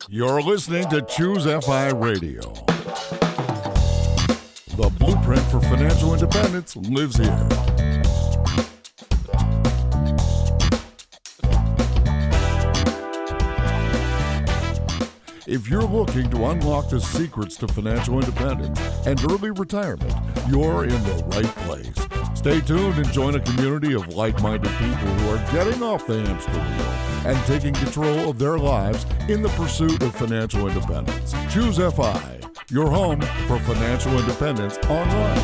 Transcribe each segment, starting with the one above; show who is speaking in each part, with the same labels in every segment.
Speaker 1: You're listening to ChooseFI Radio. The blueprint for financial independence lives here. If you're looking to unlock the secrets to financial independence and early retirement, you're in the right place. Stay tuned and join a community of like-minded people who are getting off the hamster wheel and taking control of their lives in the pursuit of financial independence. ChooseFI, your home for financial independence online.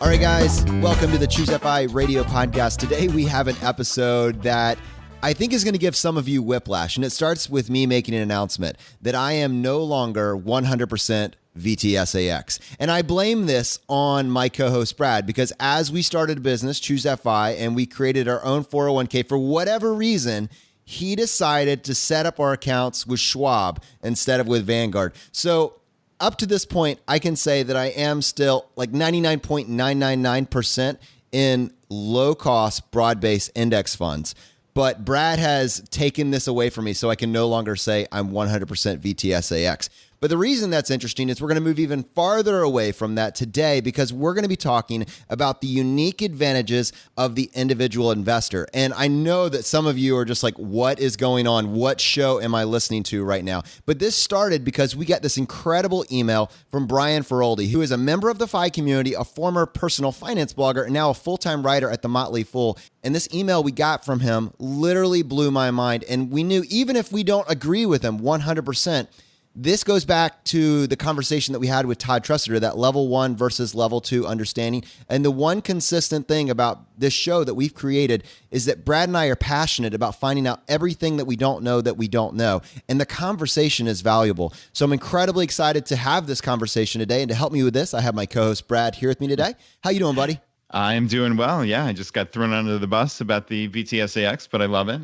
Speaker 2: All right, guys, welcome to the ChooseFI Radio Podcast. Today we have an episode that I think is going to give some of you whiplash, and it starts with me making an announcement that I am no longer 100% VTSAX. And I blame this on my co-host Brad, because as we started a business, ChooseFI, and we created our own 401k, for whatever reason, he decided to set up our accounts with Schwab instead of with Vanguard. So up to this point, I can say that I am still like 99.999% in low-cost, broad-based index funds. But Brad has taken this away from me, so I can no longer say I'm 100% VTSAX. But the reason that's interesting is we're going to move even farther away from that today, because we're going to be talking about the unique advantages of the individual investor. And I know that some of you are just like, what is going on? What show am I listening to right now? But this started because we got this incredible email from Brian Feroldi, who is a member of the FI community, a former personal finance blogger, and now a full-time writer at the Motley Fool. And this email we got from him literally blew my mind. And we knew even if we don't agree with him 100%, this goes back to the conversation that we had with Todd Trussiter, that level 1 versus level 2 understanding. And the one consistent thing about this show that we've created is that Brad and I are passionate about finding out everything that we don't know. And the conversation is valuable. So I'm incredibly excited to have this conversation today. And to help me with this, I have my co-host Brad here with me today. How you doing, buddy?
Speaker 3: I'm doing well. Yeah, I just got thrown under the bus about the VTSAX, but I love it.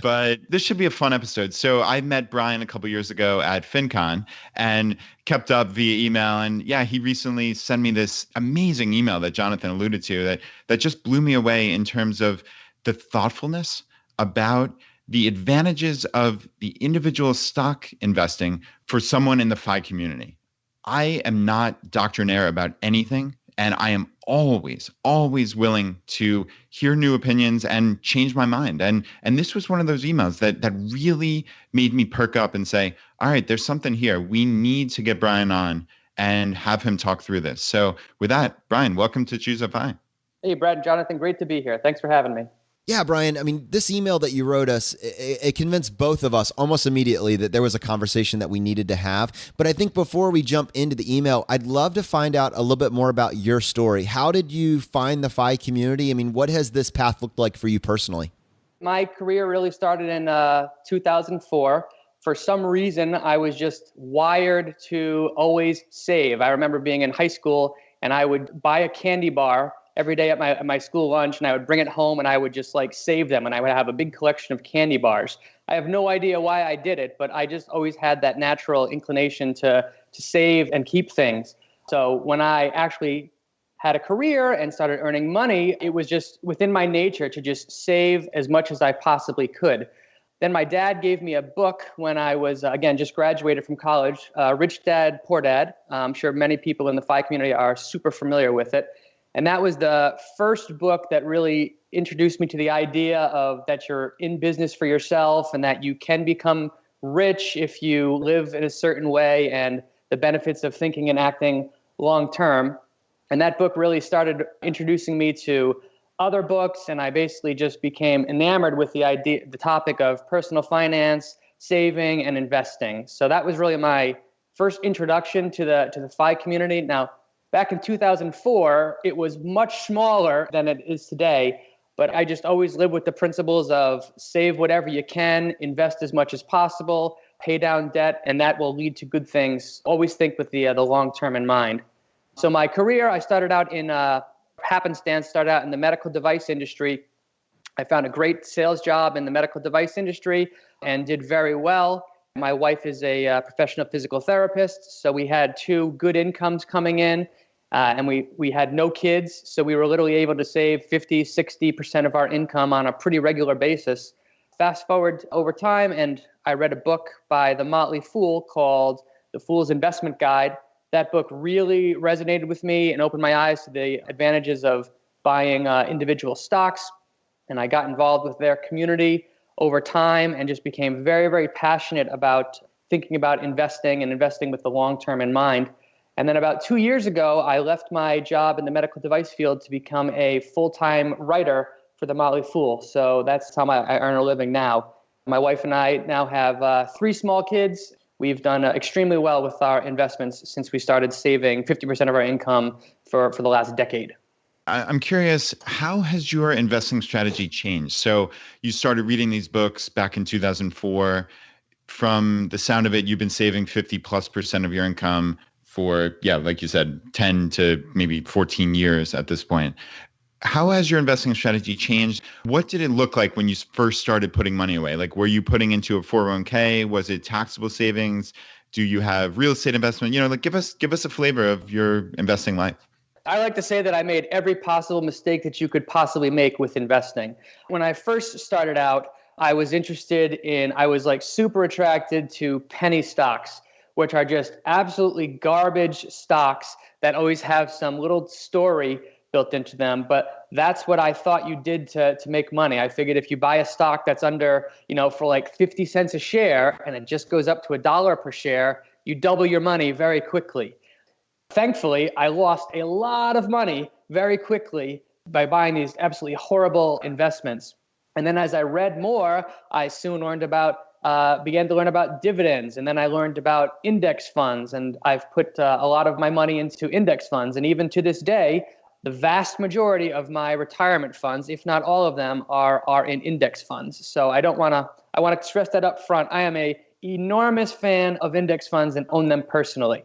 Speaker 3: But this should be a fun episode. So I met Brian a couple years ago at FinCon and kept up via email. And yeah, he recently sent me this amazing email that Jonathan alluded to that just blew me away in terms of the thoughtfulness about the advantages of the individual stock investing for someone in the FI community. I am not doctrinaire about anything. And I am always willing to hear new opinions and change my mind. And this was one of those emails that really made me perk up and say, all right, there's something here. We need to get Brian on and have him talk through this. So with that, Brian, welcome to ChooseFI.
Speaker 4: Hey, Brad and Jonathan, great to be here. Thanks for having me.
Speaker 2: Yeah, Brian, I mean, this email that you wrote us, it convinced both of us almost immediately that there was a conversation that we needed to have. But I think before we jump into the email, I'd love to find out a little bit more about your story. How did you find the FI community? I mean, what has this path looked like for you personally?
Speaker 4: My career really started in 2004. For some reason, I was just wired to always save. I remember being in high school and I would buy a candy bar every day at my school lunch, and I would bring it home and I would just like save them, and I would have a big collection of candy bars. I have no idea why I did it, but I just always had that natural inclination to save and keep things. So when I actually had a career and started earning money, it was just within my nature to just save as much as I possibly could. Then my dad gave me a book when I was, again, just graduated from college, Rich Dad, Poor Dad. I'm sure many people in the FI community are super familiar with it. And that was the first book that really introduced me to the idea of that you're in business for yourself and that you can become rich if you live in a certain way, and the benefits of thinking and acting long term. And that book really started introducing me to other books, and I basically just became enamored with the topic of personal finance, saving, and investing. So that was really my first introduction to the FI community. Now, back in 2004, it was much smaller than it is today, but I just always lived with the principles of save whatever you can, invest as much as possible, pay down debt, and that will lead to good things. Always think with the long term in mind. So my career, I started out in happenstance, started out in the medical device industry. I found a great sales job in the medical device industry and did very well. My wife is a professional physical therapist, so we had two good incomes coming in. And we had no kids, so we were literally able to save 50, 60% of our income on a pretty regular basis. Fast forward over time, and I read a book by the Motley Fool called The Fool's Investment Guide. That book really resonated with me and opened my eyes to the advantages of buying individual stocks. And I got involved with their community over time and just became very, very passionate about thinking about investing and investing with the long term in mind. And then about 2 years ago, I left my job in the medical device field to become a full-time writer for the Motley Fool. So that's how I earn a living now. My wife and I now have 3 small kids. We've done extremely well with our investments since we started saving 50% of our income for the last decade.
Speaker 3: I'm curious, how has your investing strategy changed? So you started reading these books back in 2004. From the sound of it, you've been saving 50+% of your income for, like you said, 10 to maybe 14 years at this point. How has your investing strategy changed? What did it look like when you first started putting money away? Like, were you putting into a 401k? Was it taxable savings? Do you have real estate investment? Give us a flavor of your investing life.
Speaker 4: I like to say that I made every possible mistake that you could possibly make with investing. When I first started out, I was super attracted to penny stocks, which are just absolutely garbage stocks that always have some little story built into them. But that's what I thought you did to make money. I figured if you buy a stock that's under, for like 50 cents a share and it just goes up to $1 per share, you double your money very quickly. Thankfully, I lost a lot of money very quickly by buying these absolutely horrible investments. And then as I read more, I soon began to learn about dividends. And then I learned about index funds. And I've put a lot of my money into index funds. And even to this day, the vast majority of my retirement funds, if not all of them, are in index funds. So I want to stress that up front. I am an enormous fan of index funds and own them personally.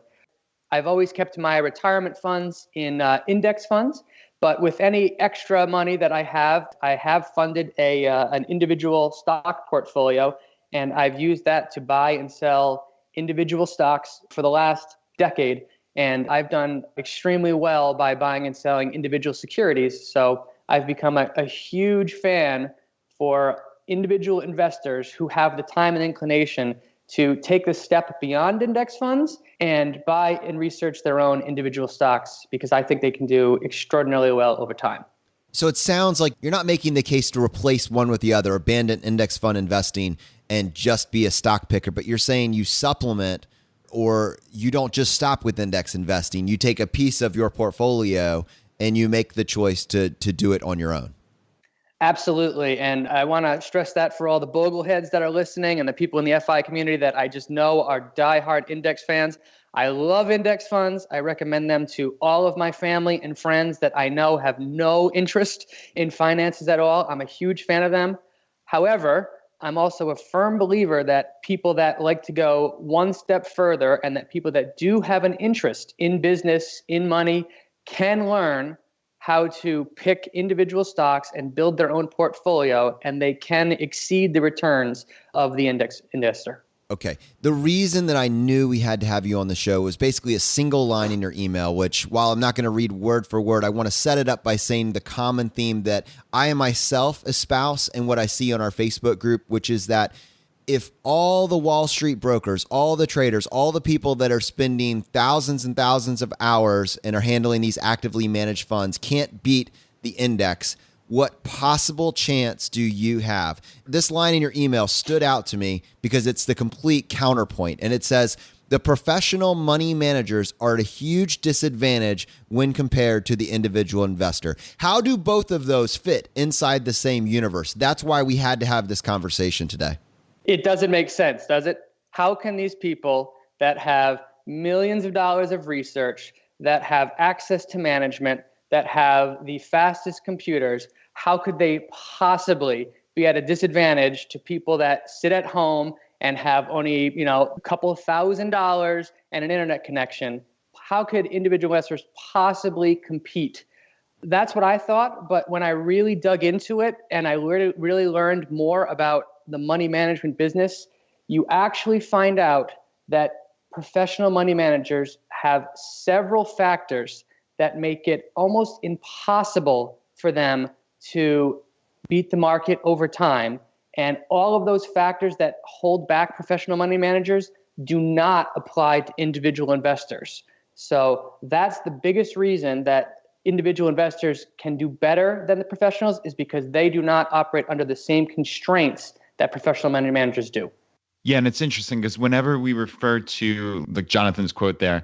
Speaker 4: I've always kept my retirement funds in index funds, but with any extra money that I have funded an individual stock portfolio, and I've used that to buy and sell individual stocks for the last decade. And I've done extremely well by buying and selling individual securities. So I've become a huge fan for individual investors who have the time and inclination to take the step beyond index funds and buy and research their own individual stocks, because I think they can do extraordinarily well over time.
Speaker 2: So it sounds like you're not making the case to replace one with the other, abandon index fund investing and just be a stock picker, but you're saying you supplement, or you don't just stop with index investing. You take a piece of your portfolio and you make the choice to do it on your own.
Speaker 4: Absolutely. And I want to stress that for all the bogleheads that are listening and the people in the FI community that I just know are diehard index fans. I love index funds. I recommend them to all of my family and friends that I know have no interest in finances at all. I'm a huge fan of them. However, I'm also a firm believer that people that like to go one step further and that people that do have an interest in business, in money, can learn how to pick individual stocks and build their own portfolio, and they can exceed the returns of the index investor.
Speaker 2: Okay. The reason that I knew we had to have you on the show was basically a single line in your email, which, while I'm not going to read word for word, I want to set it up by saying the common theme that I myself espouse and what I see on our Facebook group, which is that if all the Wall Street brokers, all the traders, all the people that are spending thousands and thousands of hours and are handling these actively managed funds can't beat the index, what possible chance do you have? This line in your email stood out to me because it's the complete counterpoint. And it says, the professional money managers are at a huge disadvantage when compared to the individual investor. How do both of those fit inside the same universe? That's why we had to have this conversation today.
Speaker 4: It doesn't make sense, does it? How can these people that have millions of dollars of research, that have access to management, that have the fastest computers, how could they possibly be at a disadvantage to people that sit at home and have only, a couple of $1,000s and an internet connection? How could individual investors possibly compete? That's what I thought. But when I really dug into it and I really learned more about the money management business, you actually find out that professional money managers have several factors that make it almost impossible for them to beat the market over time. And all of those factors that hold back professional money managers do not apply to individual investors. So that's the biggest reason that individual investors can do better than the professionals, is because they do not operate under the same constraints that professional money managers do.
Speaker 3: Yeah, and it's interesting because whenever we refer to like Jonathan's quote there,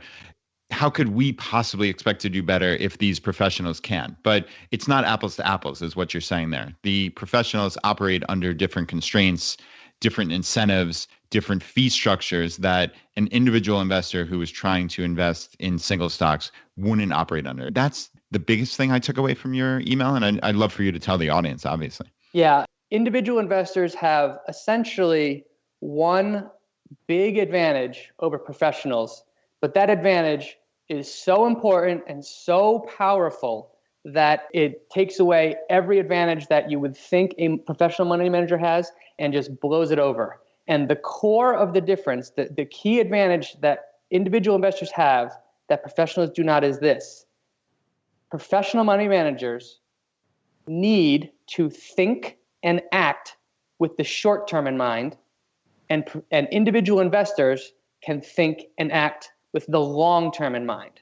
Speaker 3: how could we possibly expect to do better if these professionals can? But it's not apples to apples, is what you're saying there. The professionals operate under different constraints, different incentives, different fee structures that an individual investor who is trying to invest in single stocks wouldn't operate under. That's the biggest thing I took away from your email. And I'd love for you to tell the audience, obviously.
Speaker 4: Yeah, individual investors have essentially one big advantage over professionals, but that advantage is so important and so powerful that it takes away every advantage that you would think a professional money manager has and just blows it over. And the core of the difference, the key advantage that individual investors have that professionals do not, is this: professional money managers need to think and act with the short term in mind, and individual investors can think and act with the long term in mind.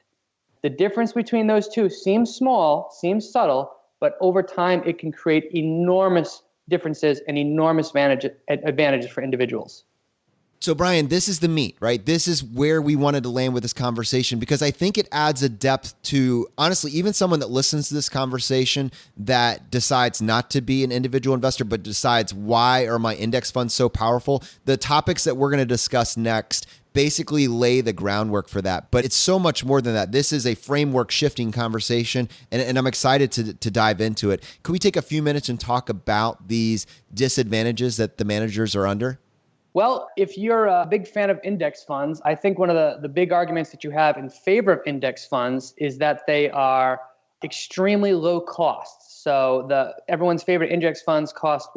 Speaker 4: The difference between those two seems small, seems subtle, but over time it can create enormous differences and enormous advantages for individuals.
Speaker 2: So Brian, this is the meat, right? This is where we wanted to land with this conversation, because I think it adds a depth to, honestly, even someone that listens to this conversation that decides not to be an individual investor, but decides, why are my index funds so powerful? The topics that we're going to discuss next basically lay the groundwork for that. But it's so much more than that. This is a framework shifting conversation, and I'm excited to dive into it. Could we take a few minutes and talk about these disadvantages that the managers are under?
Speaker 4: Well, if you're a big fan of index funds, I think one of the big arguments that you have in favor of index funds is that they are extremely low cost. So everyone's favorite index funds cost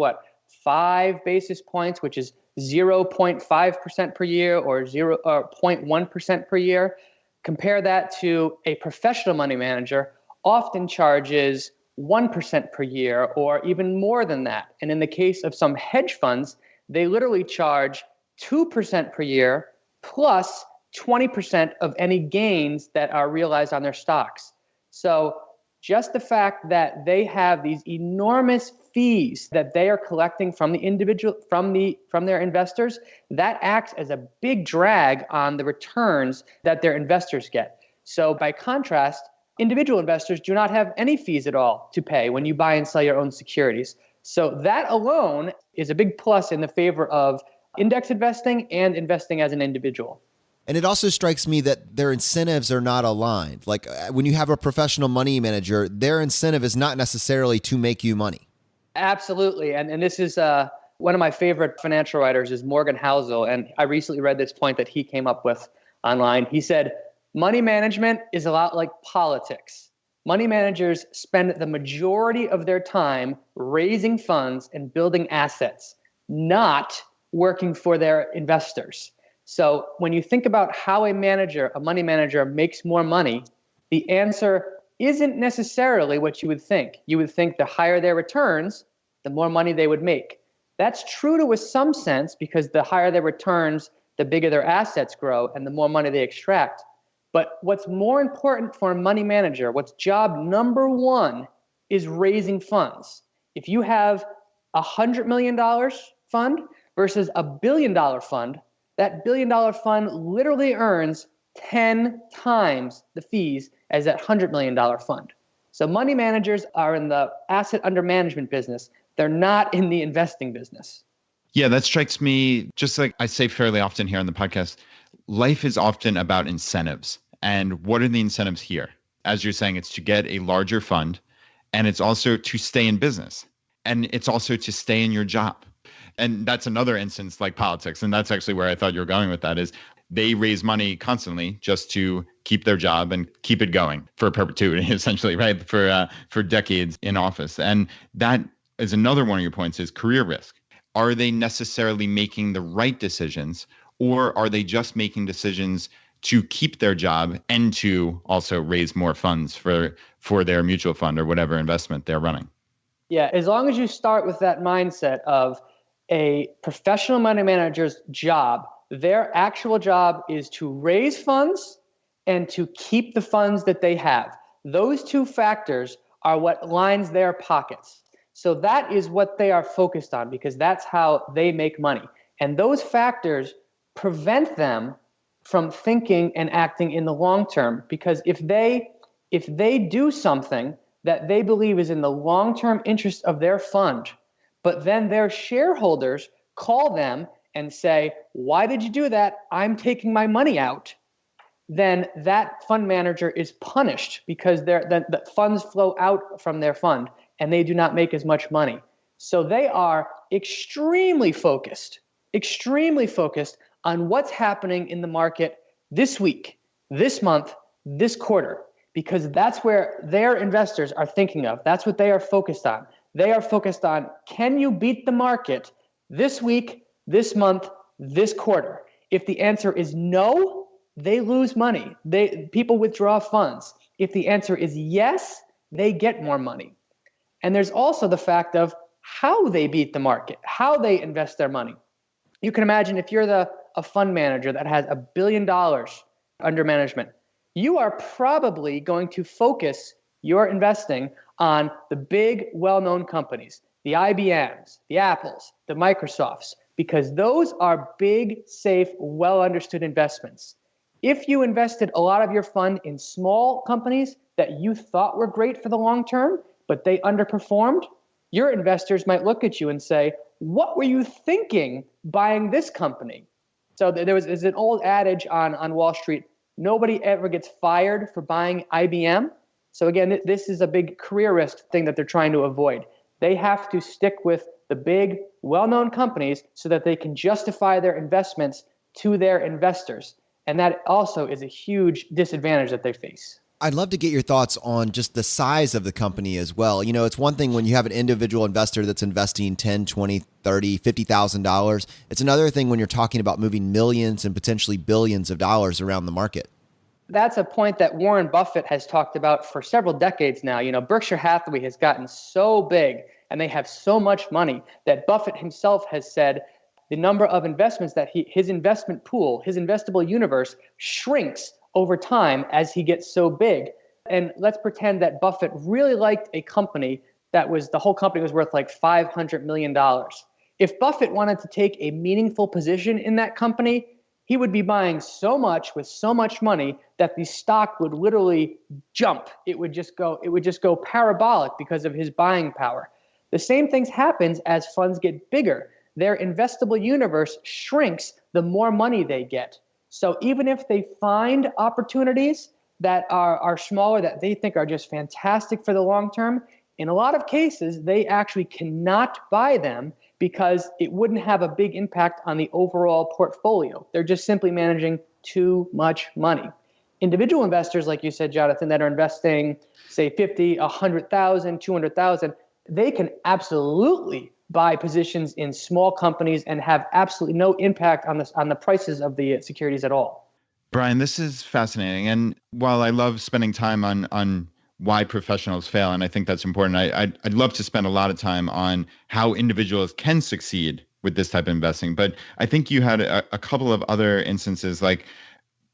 Speaker 4: 5 basis points, which is 0.5% per year, or 0.1% per year. Compare that to a professional money manager often charges 1% per year, or even more than that. And in the case of some hedge funds, they literally charge 2% per year plus 20% of any gains that are realized on their stocks. So just the fact that they have these enormous fees that they are collecting from the individual, from their investors, that acts as a big drag on the returns that their investors get. So by contrast, individual investors do not have any fees at all to pay when you buy and sell your own securities. So that alone is a big plus in the favor of index investing and investing as an individual.
Speaker 2: And it also strikes me that their incentives are not aligned. Like when you have a professional money manager, their incentive is not necessarily to make you money.
Speaker 4: Absolutely. And this is one of my favorite financial writers is Morgan Housel. And I recently read this point that he came up with online. He said, money management is a lot like politics. Money managers spend the majority of their time raising funds and building assets, not working for their investors. So when you think about how a money manager makes more money, the answer isn't necessarily what you would think. You would think the higher their returns, the more money they would make. That's true to some sense, because the higher their returns, the bigger their assets grow and the more money they extract. But what's more important for a money manager, what's job number one, is raising funds. If you have a $100 million fund versus a $1 billion fund, that $1 billion fund literally earns 10 times the fees as that $100 million fund. So money managers are in the asset under management business. They're not in the investing business.
Speaker 3: Yeah, that strikes me, just like I say fairly often here on the podcast, life is often about incentives. And what are the incentives here? As you're saying, it's to get a larger fund, and it's also to stay in business, and it's also to stay in your job. And that's another instance like politics. And that's actually where I thought you were going with that, is they raise money constantly just to keep their job and keep it going for perpetuity, essentially, right? For decades in office. And that is another one of your points, is career risk. Are they necessarily making the right decisions, or are they just making decisions to keep their job and to also raise more funds for their mutual fund or whatever investment they're running.
Speaker 4: Yeah, as long as you start with that mindset of a professional money manager's job, their actual job is to raise funds and to keep the funds that they have. Those two factors are what lines their pockets. So that is what they are focused on because that's how they make money. And those factors prevent them from thinking and acting in the long term because if they do something that they believe is in the long-term interest of their fund, but then their shareholders call them and say, why did you do that? I'm taking my money out. Then that fund manager is punished because the funds flow out from their fund and they do not make as much money. So they are extremely focused on what's happening in the market this week, this month, this quarter, because that's where their investors are thinking of. That's what they are focused on. They are focused on, can you beat the market this week, this month, this quarter? If the answer is no, they lose money. People withdraw funds. If the answer is yes, they get more money. And there's also the fact of how they beat the market, how they invest their money. You can imagine if you're a fund manager that has $1 billion under management, you are probably going to focus your investing on the big, well-known companies, the IBMs, the Apples, the Microsofts, because those are big, safe, well-understood investments. If you invested a lot of your fund in small companies that you thought were great for the long term, but they underperformed, your investors might look at you and say, what were you thinking buying this company? So there's an old adage on Wall Street, nobody ever gets fired for buying IBM. So again, this is a big career risk thing that they're trying to avoid. They have to stick with the big, well-known companies so that they can justify their investments to their investors. And that also is a huge disadvantage that they face.
Speaker 2: I'd love to get your thoughts on just the size of the company as well. You know, it's one thing when you have an individual investor that's investing $10, $20, $30, $50,000. It's another thing when you're talking about moving millions and potentially billions of dollars around the market.
Speaker 4: That's a point that Warren Buffett has talked about for several decades now. You know, Berkshire Hathaway has gotten so big and they have so much money that Buffett himself has said the number of investments that his investment pool, his investable universe shrinks over time as he gets so big. And let's pretend that Buffett really liked a company the whole company was worth like $500 million. If Buffett wanted to take a meaningful position in that company, he would be buying so much with so much money that the stock would literally jump. It would just go parabolic because of his buying power. The same thing happens as funds get bigger. Their investable universe shrinks the more money they get. So even if they find opportunities that are smaller, that they think are just fantastic for the long term, in a lot of cases, they actually cannot buy them because it wouldn't have a big impact on the overall portfolio. They're just simply managing too much money. Individual investors, like you said, Jonathan, that are investing, say, 50, 100,000, 200,000, they can absolutely buy positions in small companies and have absolutely no impact on the prices of the securities at all.
Speaker 3: Brian, this is fascinating. And while I love spending time on why professionals fail, and I think that's important, I'd love to spend a lot of time on how individuals can succeed with this type of investing. But I think you had a couple of other instances, like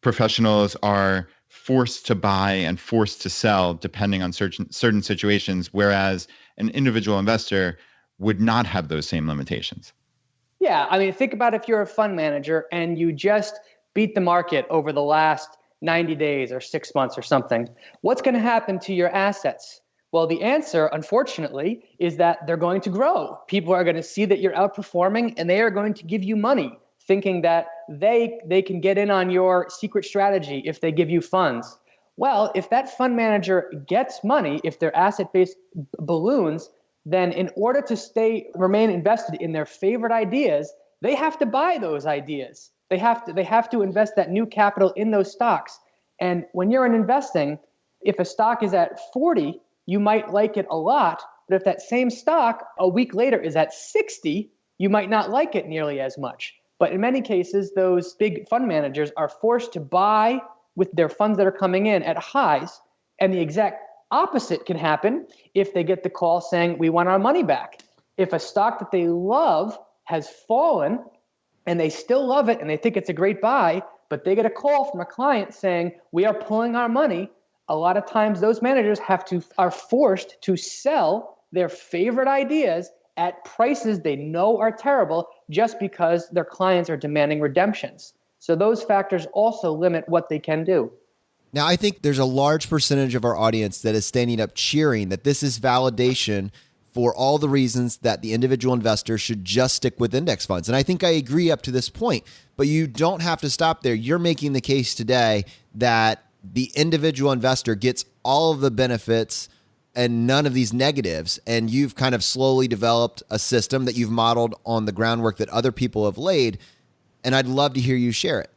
Speaker 3: professionals are forced to buy and forced to sell depending on certain situations, whereas an individual investor would not have those same limitations.
Speaker 4: Yeah, I mean, think about if you're a fund manager and you just beat the market over the last 90 days or 6 months or something. What's going to happen to your assets? Well, the answer, unfortunately, is that they're going to grow. People are going to see that you're outperforming and they are going to give you money, thinking that they can get in on your secret strategy if they give you funds. Well, if that fund manager gets money, if their asset base balloons, then in order to remain invested in their favorite ideas, they have to buy those ideas. They have to invest that new capital in those stocks. And when you're investing, if a stock is at 40, you might like it a lot. But if that same stock a week later is at 60, you might not like it nearly as much. But in many cases, those big fund managers are forced to buy with their funds that are coming in at highs. And the exact opposite can happen if they get the call saying, we want our money back. If a stock that they love has fallen and they still love it and they think it's a great buy, but they get a call from a client saying, we are pulling our money, a lot of times those managers are forced to sell their favorite ideas at prices they know are terrible just because their clients are demanding redemptions. So those factors also limit what they can do.
Speaker 2: Now, I think there's a large percentage of our audience that is standing up cheering that this is validation for all the reasons that the individual investor should just stick with index funds. And I think I agree up to this point, but you don't have to stop there. You're making the case today that the individual investor gets all of the benefits and none of these negatives. And you've kind of slowly developed a system that you've modeled on the groundwork that other people have laid. And I'd love to hear you share it.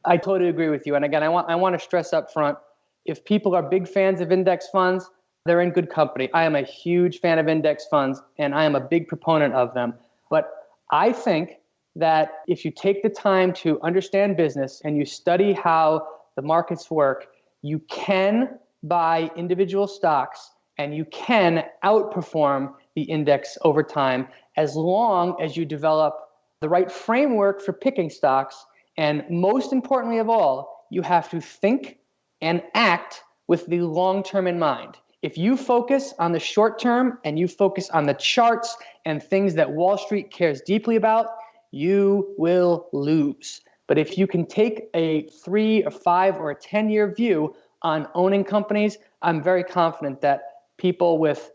Speaker 4: I totally agree with you. And again, I want to stress up front, if people are big fans of index funds, they're in good company. I am a huge fan of index funds, and I am a big proponent of them. But I think that if you take the time to understand business and you study how the markets work, you can buy individual stocks and you can outperform the index over time as long as you develop the right framework for picking stocks. And most importantly of all, you have to think and act with the long term in mind. If you focus on the short term and you focus on the charts and things that Wall Street cares deeply about, you will lose. But if you can take a 3 or 5 or a 10-year view on owning companies, I'm very confident that people with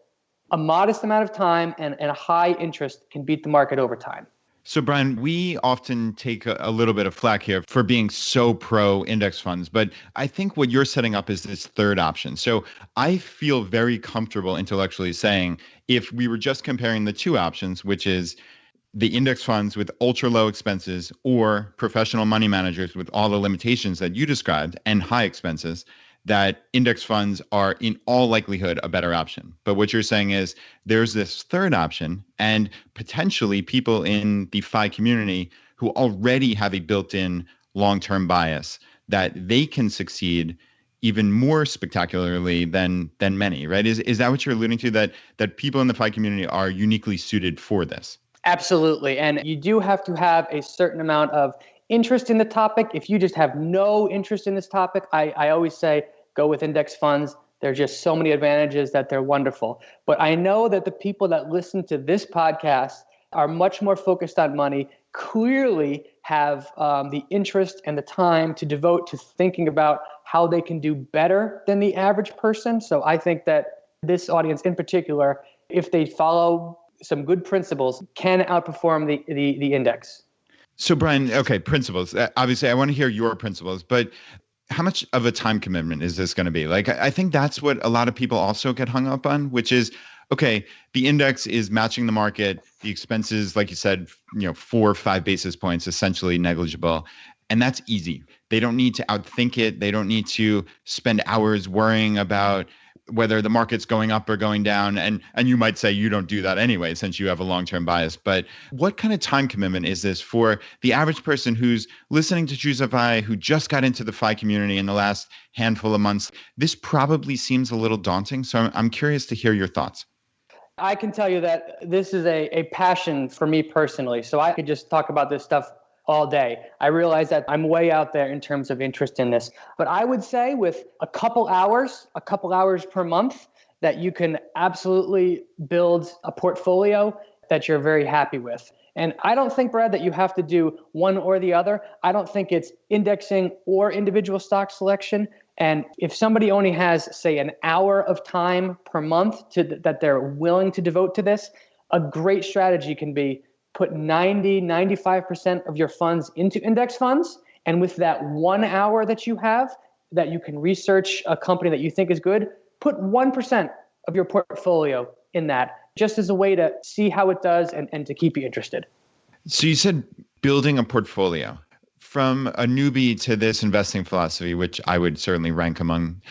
Speaker 4: a modest amount of time and a high interest can beat the market over time.
Speaker 3: So, Brian, we often take a little bit of flack here for being so pro index funds, but I think what you're setting up is this third option. So I feel very comfortable intellectually saying if we were just comparing the two options, which is the index funds with ultra low expenses or professional money managers with all the limitations that you described and high expenses, that index funds are in all likelihood a better option. But what you're saying is there's this third option and potentially people in the FI community who already have a built-in long-term bias that they can succeed even more spectacularly than many, right? Is that what you're alluding to, that people in the FI community are uniquely suited for this?
Speaker 4: Absolutely. And you do have to have a certain amount of interest in the topic. If you just have no interest in this topic, I always say, go with index funds. There are just so many advantages that they're wonderful. But I know that the people that listen to this podcast are much more focused on money, clearly have the interest and the time to devote to thinking about how they can do better than the average person. So I think that this audience in particular, if they follow some good principles, can outperform the index.
Speaker 3: So Brian, okay, principles. Obviously, I want to hear your principles, but how much of a time commitment is this going to be? Like, I think that's what a lot of people also get hung up on, which is, okay, the index is matching the market. The expenses, like you said, 4 or 5 basis points, essentially negligible. And that's easy. They don't need to outthink it. They don't need to spend hours worrying about whether the market's going up or going down. And you might say you don't do that anyway, since you have a long-term bias. But what kind of time commitment is this for the average person who's listening to ChooseFI, who just got into the FI community in the last handful of months? This probably seems a little daunting. So I'm curious to hear your thoughts.
Speaker 4: I can tell you that this is a passion for me personally. So I could just talk about this stuff all day. I realize that I'm way out there in terms of interest in this. But I would say with a couple hours per month, that you can absolutely build a portfolio that you're very happy with. And I don't think, Brad, that you have to do one or the other. I don't think it's indexing or individual stock selection. And if somebody only has, say, an hour of time per month that they're willing to devote to this, a great strategy can be put 95% of your funds into index funds. And with that 1 hour that you have, that you can research a company that you think is good, put 1% of your portfolio in that, just as a way to see how it does and to keep you interested.
Speaker 3: So you said building a portfolio. From a newbie to this investing philosophy, which I would certainly rank among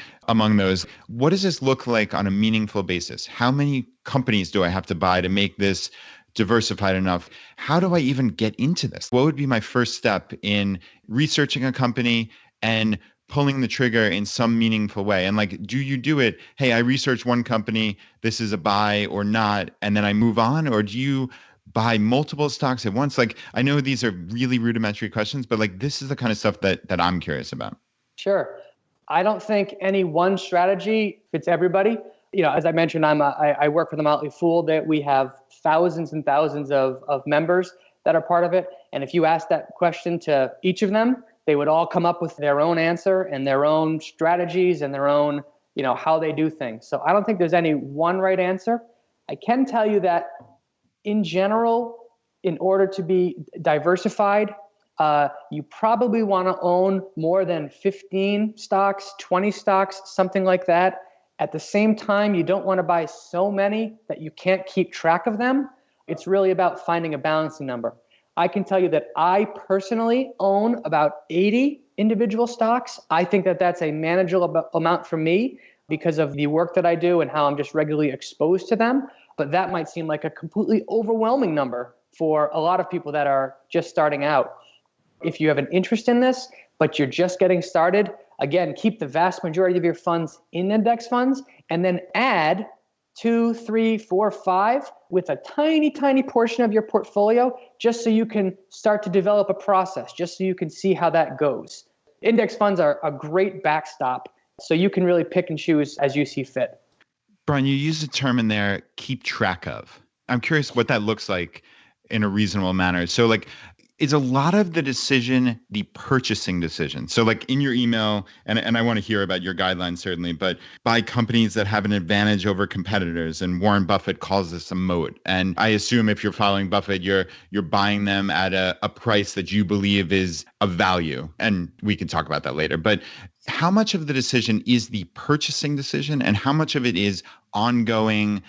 Speaker 3: those, what does this look like on a meaningful basis? How many companies do I have to buy to make this diversified enough. How do I even get into this? What would be my first step in researching a company and pulling the trigger in some meaningful way? And like, do you do it, hey, I research one company, this is a buy or not, and then I move on? Or do you buy multiple stocks at once? Like, I know these are really rudimentary questions, but like, this is the kind of stuff that I'm curious about.
Speaker 4: Sure. I don't think any one strategy fits everybody. As I mentioned, I work for the Motley Fool, that we have thousands and thousands of members that are part of it. And if you ask that question to each of them, they would all come up with their own answer and their own strategies and their own, how they do things. So I don't think there's any one right answer. I can tell you that in general, in order to be diversified, you probably want to own more than 15 stocks, 20 stocks, something like that. At the same time, you don't want to buy so many that you can't keep track of them. It's really about finding a balancing number. I can tell you that I personally own about 80 individual stocks. I think that that's a manageable amount for me because of the work that I do and how I'm just regularly exposed to them. But that might seem like a completely overwhelming number for a lot of people that are just starting out. If you have an interest in this, but you're just getting started, again, keep the vast majority of your funds in index funds and then add 2, 3, 4, 5 with a tiny, tiny portion of your portfolio, just so you can start to develop a process, just so you can see how that goes. Index funds are a great backstop, so you can really pick and choose as you see fit.
Speaker 3: Brian, you used a term in there, keep track of. I'm curious what that looks like in a reasonable manner. So like, is a lot of the decision the purchasing decision? So like in your email, and I want to hear about your guidelines certainly, but buy companies that have an advantage over competitors. And Warren Buffett calls this a moat. And I assume if you're following Buffett, you're buying them at a price that you believe is of value. And we can talk about that later. But how much of the decision is the purchasing decision and how much of it is ongoing,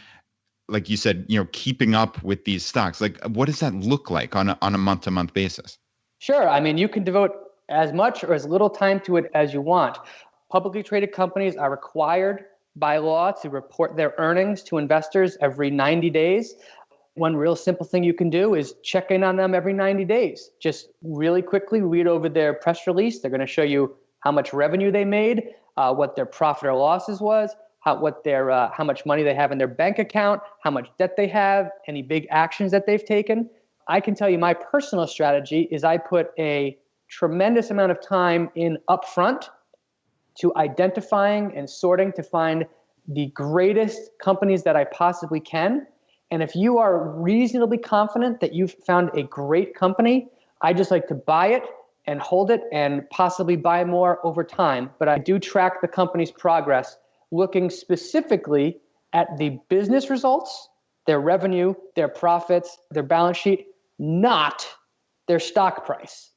Speaker 3: like you said, keeping up with these stocks? Like, what does that look like on a month-to-month basis?
Speaker 4: Sure. I mean, you can devote as much or as little time to it as you want. Publicly traded companies are required by law to report their earnings to investors every 90 days. One real simple thing you can do is check in on them every 90 days. Just really quickly read over their press release. They're going to show you how much revenue they made, what their profit or losses was, how much money they have in their bank account, how much debt they have, any big actions that they've taken. I can tell you my personal strategy is I put a tremendous amount of time in upfront to identifying and sorting to find the greatest companies that I possibly can. And if you are reasonably confident that you've found a great company, I just like to buy it and hold it and possibly buy more over time. But I do track the company's progress, looking specifically at the business results, their revenue, their profits, their balance sheet, not their stock price.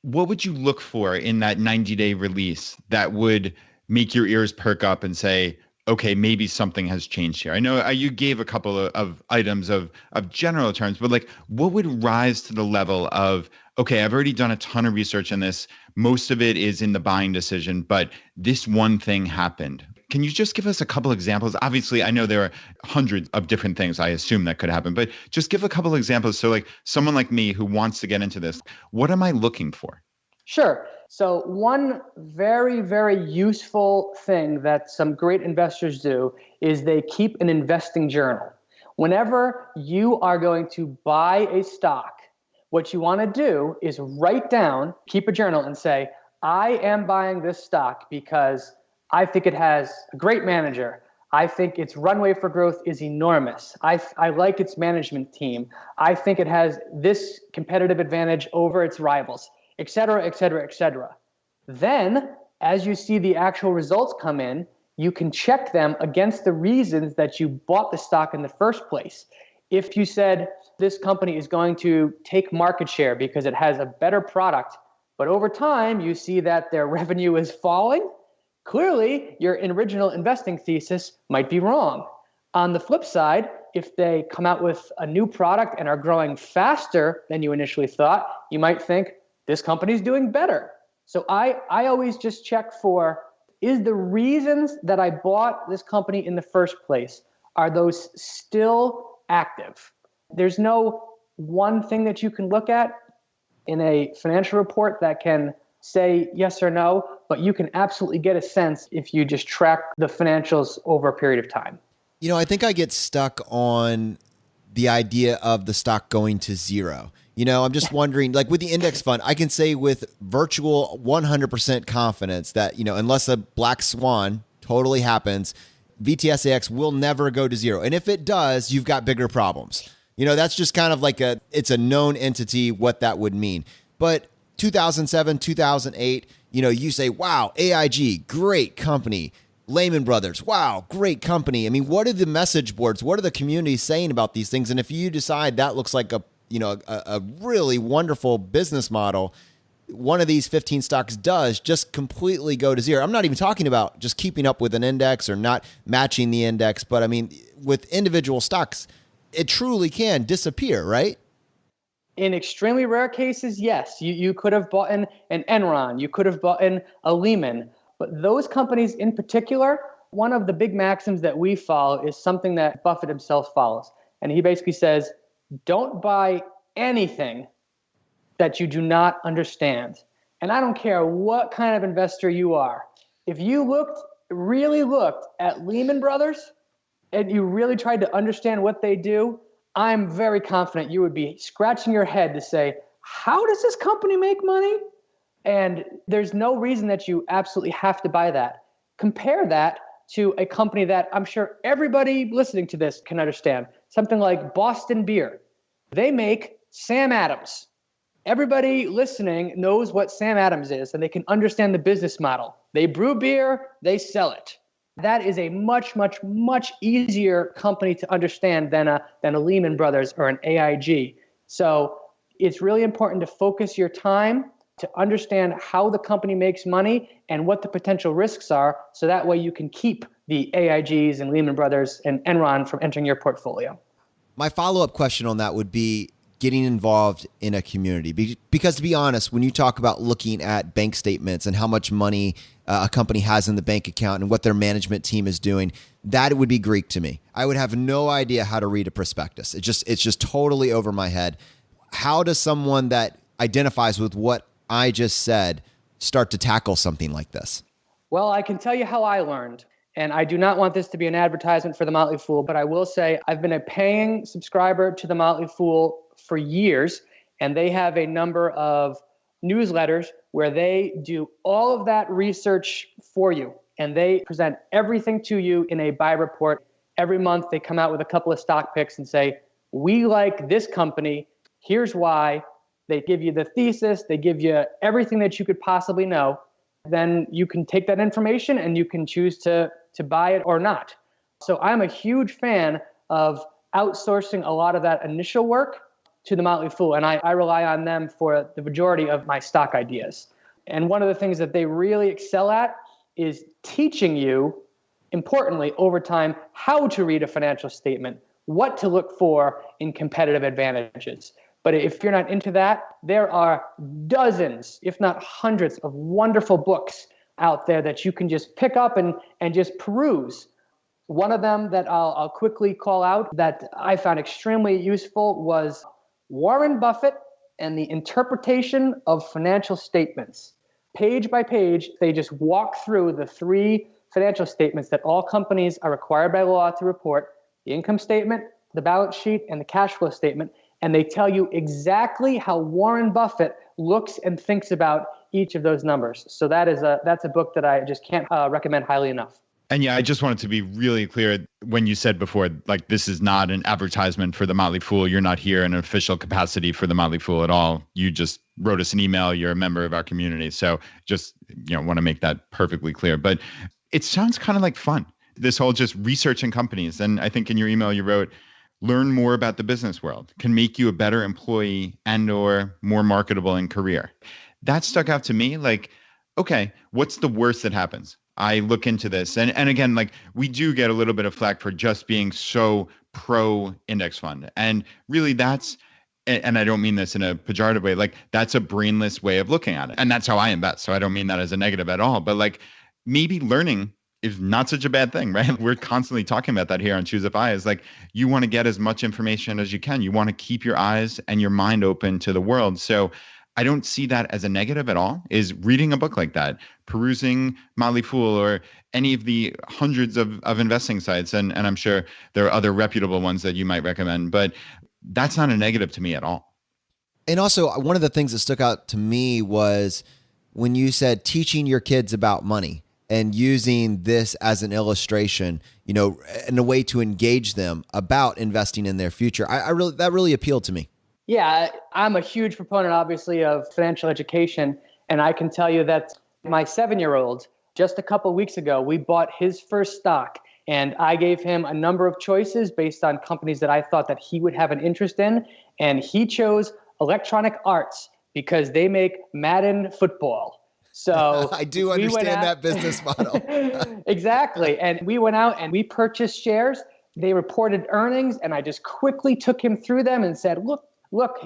Speaker 3: What would you look for in that 90-day release that would make your ears perk up and say, okay, maybe something has changed here? I know you gave a couple of items of general terms, but like, what would rise to the level of, okay, I've already done a ton of research on this. Most of it is in the buying decision, but this one thing happened. Can you just give us a couple examples? Obviously, I know there are hundreds of different things I assume that could happen, but just give a couple examples. So like someone like me who wants to get into this, what am I looking for?
Speaker 4: Sure. So one very, very useful thing that some great investors do is they keep an investing journal. Whenever you are going to buy a stock, what you want to do is write down, keep a journal and say, I am buying this stock because I think it has a great manager. I think its runway for growth is enormous. I like its management team. I think it has this competitive advantage over its rivals, et cetera, et cetera, et cetera. Then, as you see the actual results come in, you can check them against the reasons that you bought the stock in the first place. If you said this company is going to take market share because it has a better product, but over time you see that their revenue is falling, clearly your original investing thesis might be wrong. On the flip side, if they come out with a new product and are growing faster than you initially thought, you might think this company's doing better. So I always just check for, is the reasons that I bought this company in the first place, are those still active? There's no one thing that you can look at in a financial report that can say yes or no, but you can absolutely get a sense if you just track the financials over a period of time.
Speaker 2: I think I get stuck on the idea of the stock going to zero. I'm just wondering, like with the index fund, I can say with virtual 100% confidence that, unless a black swan totally happens, VTSAX will never go to zero. And if it does, you've got bigger problems. That's just kind of like it's a known entity, what that would mean. But 2007, 2008, you say, wow, AIG, great company. Lehman Brothers, wow, great company. I mean, what are the message boards? What are the communities saying about these things? And if you decide that looks like a really wonderful business model, one of these 15 stocks does just completely go to zero. I'm not even talking about just keeping up with an index or not matching the index, but I mean, with individual stocks, it truly can disappear, right?
Speaker 4: In extremely rare cases, yes. You could have bought an Enron, you could have bought a Lehman. But those companies in particular, one of the big maxims that we follow is something that Buffett himself follows. And he basically says, don't buy anything that you do not understand. And I don't care what kind of investor you are. If you really looked at Lehman Brothers and you really tried to understand what they do, I'm very confident you would be scratching your head to say, how does this company make money? And there's no reason that you absolutely have to buy that. Compare that to a company that I'm sure everybody listening to this can understand, something like Boston Beer. They make Sam Adams. Everybody listening knows what Sam Adams is, and they can understand the business model. They brew beer, they sell it. That is a much, much, much easier company to understand than a Lehman Brothers or an AIG. So it's really important to focus your time to understand how the company makes money and what the potential risks are, so that way you can keep the AIGs and Lehman Brothers and Enron from entering your portfolio.
Speaker 2: My follow-up question on that would be getting involved in a community. Because to be honest, when you talk about looking at bank statements and how much money a company has in the bank account and what their management team is doing, that would be Greek to me. I would have no idea how to read a prospectus. It's just totally over my head. How does someone that identifies with what I just said start to tackle something like this?
Speaker 4: Well, I can tell you how I learned. And I do not want this to be an advertisement for the Motley Fool, but I will say I've been a paying subscriber to the Motley Fool for years, and they have a number of newsletters where they do all of that research for you, and they present everything to you in a buy report. Every month they come out with a couple of stock picks and say, we like this company, here's why. They give you the thesis, they give you everything that you could possibly know. Then you can take that information and you can choose to buy it or not. So I'm a huge fan of outsourcing a lot of that initial work to the Motley Fool, and I rely on them for the majority of my stock ideas. And one of the things that they really excel at is teaching you, importantly, over time, how to read a financial statement, what to look for in competitive advantages. But if you're not into that, there are dozens, if not hundreds, of wonderful books out there that you can just pick up and just peruse. One of them that I'll quickly call out that I found extremely useful was Warren Buffett and the Interpretation of Financial Statements. Page by page, they just walk through the 3 financial statements that all companies are required by law to report: the income statement, the balance sheet, and the cash flow statement. And they tell you exactly how Warren Buffett looks and thinks about each of those numbers. So that's a book that I just can't recommend highly enough.
Speaker 3: And yeah, I just wanted to be really clear when you said before, like, this is not an advertisement for the Motley Fool. You're not here in an official capacity for the Motley Fool at all. You just wrote us an email. You're a member of our community. So just, want to make that perfectly clear. But it sounds kind of like fun, this whole just researching companies. And I think in your email you wrote, learn more about the business world, can make you a better employee and or more marketable in career. That stuck out to me like, okay, what's the worst that happens? I look into this. And again, like, we do get a little bit of flack for just being so pro index fund. And really that's, and I don't mean this in a pejorative way, like, that's a brainless way of looking at it. And that's how I invest. So I don't mean that as a negative at all, but like, maybe learning is not such a bad thing, right? We're constantly talking about that here on ChooseFI. Is like you want to get as much information as you can. You want to keep your eyes and your mind open to the world. So I don't see that as a negative at all, is reading a book like that, perusing Motley Fool or any of the hundreds of investing sites. And I'm sure there are other reputable ones that you might recommend, but that's not a negative to me at all.
Speaker 2: And also, one of the things that stuck out to me was when you said teaching your kids about money and using this as an illustration, in a way to engage them about investing in their future. That really appealed to me.
Speaker 4: Yeah, I'm a huge proponent, obviously, of financial education. And I can tell you that my 7-year-old, just a couple of weeks ago, we bought his first stock. And I gave him a number of choices based on companies that I thought that he would have an interest in. And he chose Electronic Arts because they make Madden football. So
Speaker 2: I do understand that business model.
Speaker 4: Exactly. And we went out and we purchased shares. They reported earnings. And I just quickly took him through them and said, look,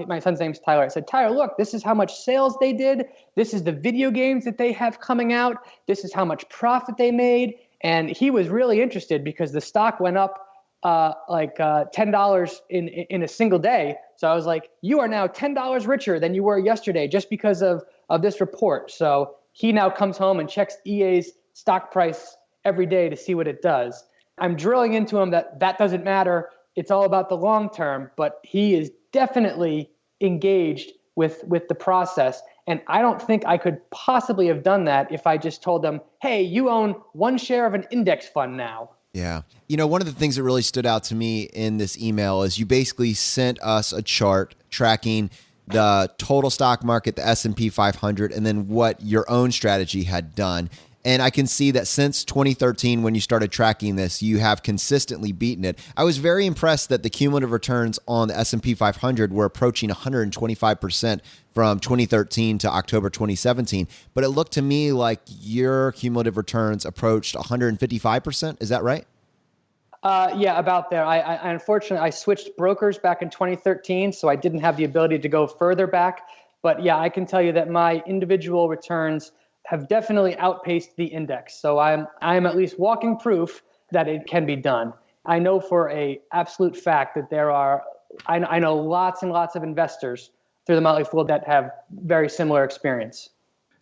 Speaker 4: my son's name's Tyler. I said, Tyler, look, this is how much sales they did. This is the video games that they have coming out. This is how much profit they made. And he was really interested because the stock went up $10 in a single day. So I was like, you are now $10 richer than you were yesterday just because of this report. So he now comes home and checks EA's stock price every day to see what it does. I'm drilling into him that doesn't matter. It's all about the long term, but he is definitely engaged with the process. And I don't think I could possibly have done that if I just told them, hey, you own one share of an index fund now.
Speaker 2: Yeah. One of the things that really stood out to me in this email is you basically sent us a chart tracking the total stock market, the S&P 500, and then what your own strategy had done. And I can see that since 2013, when you started tracking this, you have consistently beaten it. I was very impressed that the cumulative returns on the S&P 500 were approaching 125% from 2013 to October 2017. But it looked to me like your cumulative returns approached 155%. Is that right?
Speaker 4: Yeah, about there. I unfortunately, I switched brokers back in 2013, so I didn't have the ability to go further back. But yeah, I can tell you that my individual returns have definitely outpaced the index. So I'm at least walking proof that it can be done. I know for a absolute fact that I know lots and lots of investors through the Motley Fool that have very similar experience.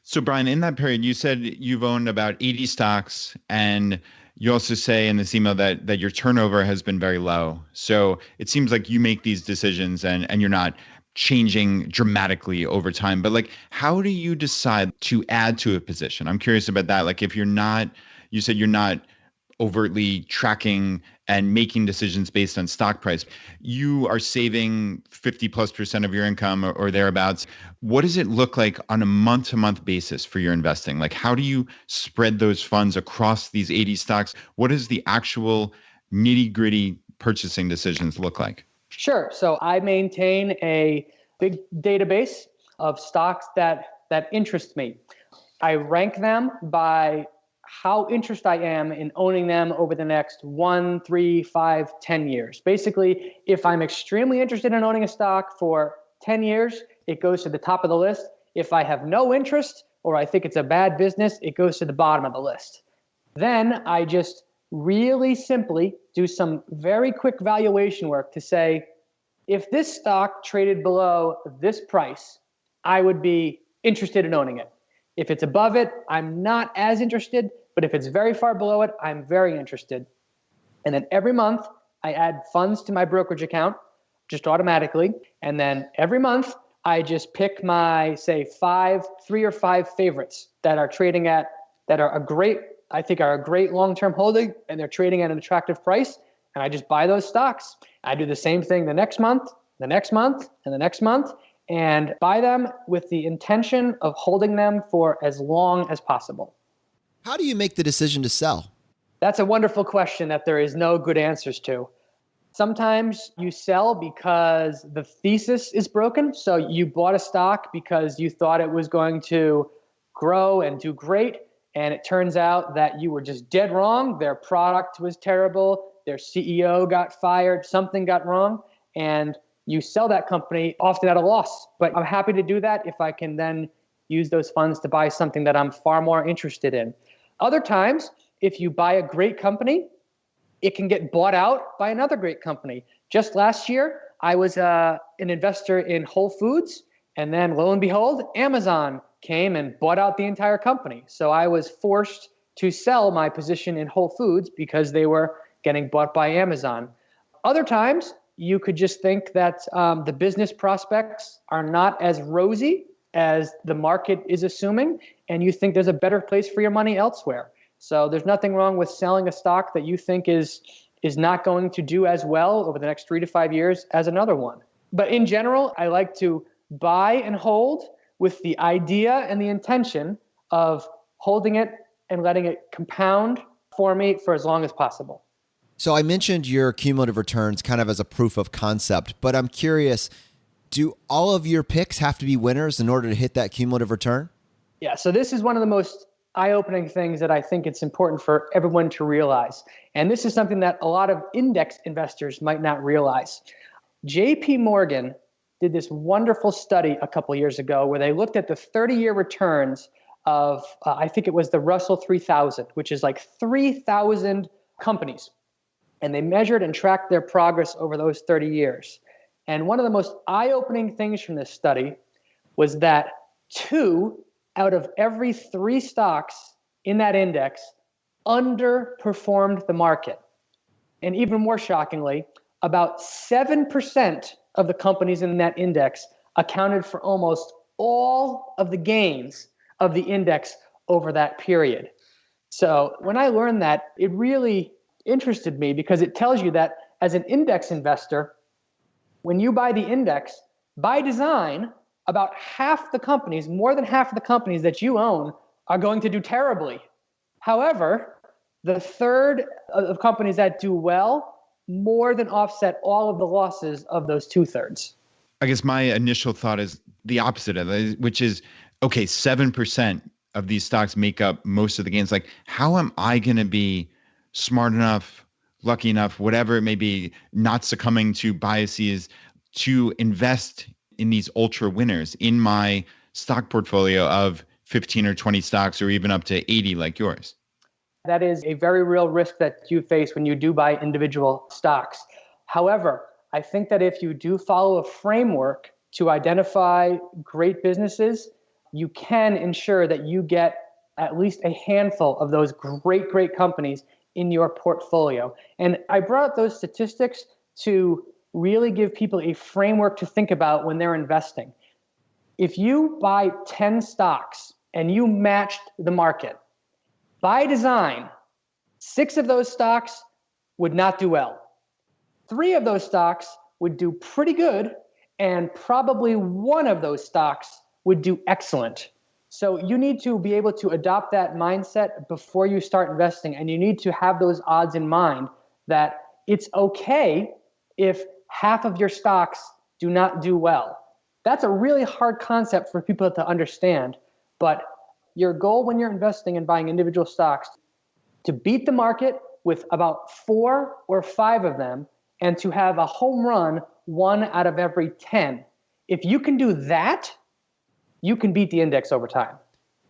Speaker 3: So Brian, in that period, you said you've owned about 80 stocks, and you also say in this email that your turnover has been very low. So it seems like you make these decisions and you're not changing dramatically over time. But like, how do you decide to add to a position? I'm curious about that. Like, if you said you're not overtly tracking and making decisions based on stock price, you are saving 50+% of your income or thereabouts. What does it look like on a month-to-month basis for your investing? Like, how do you spread those funds across these 80 stocks? What does the actual nitty-gritty purchasing decisions look like?
Speaker 4: Sure. So I maintain a big database of stocks that interest me. I rank them by how interested I am in owning them over the next 1, 3, 5, 10 years. Basically, if I'm extremely interested in owning a stock for 10 years, it goes to the top of the list. If I have no interest or I think it's a bad business, it goes to the bottom of the list. Then I just really simply do some very quick valuation work to say, if this stock traded below this price, I would be interested in owning it. If it's above it, I'm not as interested, but if it's very far below it, I'm very interested. And then every month, I add funds to my brokerage account just automatically. And then every month, I just pick my, say, 3 or 5 favorites that are trading at, that are a great long-term holding, and they're trading at an attractive price. And I just buy those stocks. I do the same thing the next month, the next month, and the next month, and buy them with the intention of holding them for as long as possible.
Speaker 2: How do you make the decision to sell?
Speaker 4: That's a wonderful question that there is no good answers to. Sometimes you sell because the thesis is broken. So you bought a stock because you thought it was going to grow and do great. And it turns out that you were just dead wrong. Their product was terrible. Their CEO got fired. Something got wrong. And you sell that company often at a loss. But I'm happy to do that if I can then use those funds to buy something that I'm far more interested in. Other times, if you buy a great company, it can get bought out by another great company. Just last year, I was an investor in Whole Foods, and then lo and behold, Amazon came and bought out the entire company. So I was forced to sell my position in Whole Foods because they were getting bought by Amazon. Other times, you could just think that the business prospects are not as rosy as the market is assuming, and you think there's a better place for your money elsewhere. So there's nothing wrong with selling a stock that you think is not going to do as well over the next 3 to 5 years as another one. But in general, I like to buy and hold with the idea and the intention of holding it and letting it compound for me for as long as possible.
Speaker 2: So I mentioned your cumulative returns kind of as a proof of concept, but I'm curious, do all of your picks have to be winners in order to hit that cumulative return?
Speaker 4: Yeah, so this is one of the most eye-opening things that I think it's important for everyone to realize. And this is something that a lot of index investors might not realize. JP Morgan did this wonderful study a couple years ago where they looked at the 30-year returns of, I think it was the Russell 3000, which is like 3,000 companies. And they measured and tracked their progress over those 30 years. And one of the most eye-opening things from this study was that 2 out of every 3 stocks in that index underperformed the market. And even more shockingly, about 7% of the companies in that index accounted for almost all of the gains of the index over that period. So when I learned that, it really interested me because it tells you that as an index investor, when you buy the index, by design, about half the companies, more than half of the companies that you own are going to do terribly. However, the third of companies that do well more than offset all of the losses of those 2/3.
Speaker 3: I guess my initial thought is the opposite of it, which is, okay, 7% of these stocks make up most of the gains. Like, how am I going to be smart enough, lucky enough, whatever it may be, not succumbing to biases to invest in these ultra winners in my stock portfolio of 15 or 20 stocks or even up to 80 like yours?
Speaker 4: That is a very real risk that you face when you do buy individual stocks. However, I think that if you do follow a framework to identify great businesses, you can ensure that you get at least a handful of those great companies in your portfolio. And I brought up those statistics to really give people a framework to think about when they're investing. If you buy 10 stocks and you matched the market, by design, 6 of those stocks would not do well. 3 of those stocks would do pretty good, and probably 1 of those stocks would do excellent. So you need to be able to adopt that mindset before you start investing, and you need to have those odds in mind that it's okay if half of your stocks do not do well. That's a really hard concept for people to understand, but your goal when you're investing and buying individual stocks to beat the market with about 4 or 5 of them and to have a home run 1 out of every 10. If you can do that, you can beat the index over time.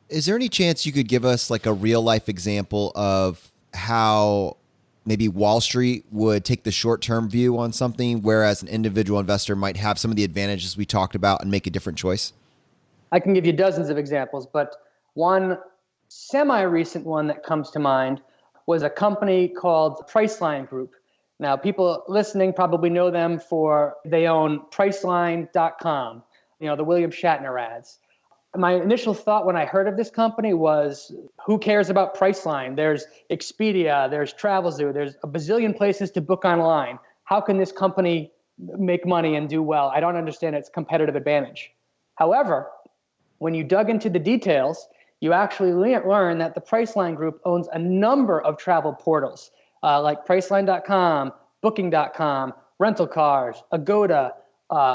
Speaker 2: Is there any chance you could give us like a real life example of how maybe Wall Street would take the short-term view on something, whereas an individual investor might have some of the advantages we talked about and make a different choice?
Speaker 4: I can give you dozens of examples, but one semi-recent one that comes to mind was a company called Priceline Group. Now, people listening probably know them for they own Priceline.com, the William Shatner ads. My initial thought when I heard of this company was, who cares about Priceline? There's Expedia, there's Travelzoo, there's a bazillion places to book online. How can this company make money and do well? I don't understand its competitive advantage. However, when you dug into the details, you actually learn that the Priceline Group owns a number of travel portals like Priceline.com, Booking.com, rental cars, Agoda.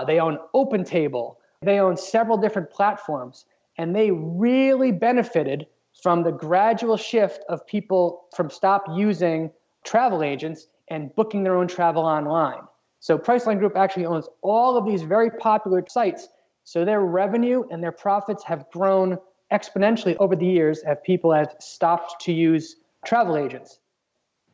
Speaker 4: They own OpenTable. They own several different platforms, and they really benefited from the gradual shift of people from stop using travel agents and booking their own travel online. So Priceline Group actually owns all of these very popular sites. So their revenue and their profits have grown exponentially over the years as people have stopped to use travel agents.